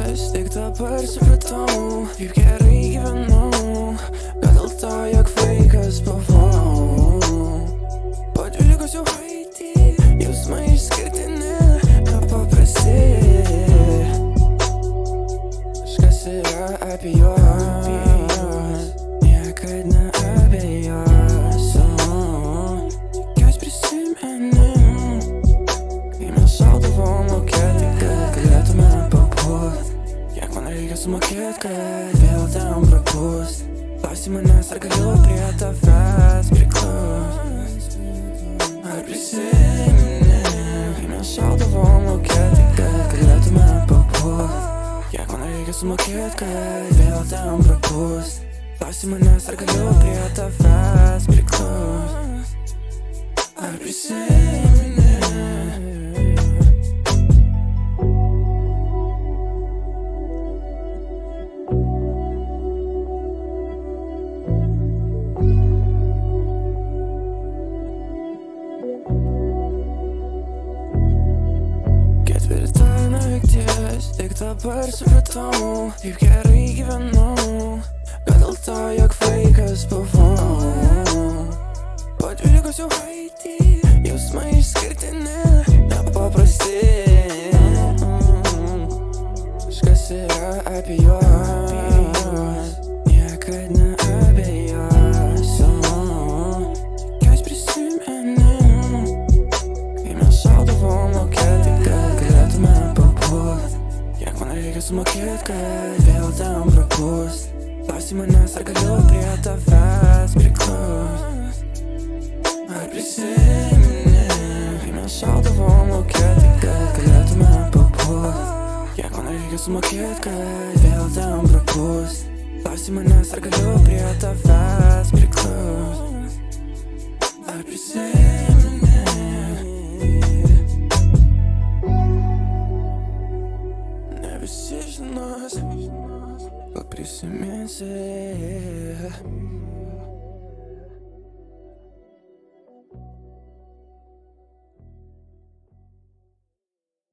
ties, tik dabar supratau, kaip gerai gyvenau. Gal dėl to, jog vaikas buvau. Po 12 jau praeitį, jausmai išskirtini, nepaprasti. Kažkas yra apie juos, niekad neabejosiu. Kas prisimenim, kai mes šaudavom mokėti, kad galėtume papult. Kiek man reikia sumokėt, kad vėl ten prapust. Klausi manęs, ar galiu prie tavęs priklust. Ar prisimeni, kai mes šaudavom mokėti, kad galėtume papult. Kiek man reikia sumokėt, kad vėl ten prapust. Klausi manęs, ar galiu prie tavęs priklust. Ar prisimeni. Ketvirta naktis, tik dabar supratau, kaip gerai gyvenau. Gal dėl to, jog vaikas buvau. Po 12 jau praeitį, jausmai išskirtini, nepaprasti. Kažkas yra apie juos, niekad neabejosiu. Kas prisimenim, kai mes šaudavom mokėti, kad galėtume papult. Kiek man reikia sumokėt, kad vėl ten prapust. Klausi manęs, ar galiu prie tavęs priklust. Ar prisimeni, kai mes šaudavom mokėti, kad galėtume papult. Kiek man reikia sumokėt, kad vėl ten prapust. Klausi manęs, ar galiu prie tavęs priklust. Ar prisimeni. Ne visi žinos, gal prisiminsi.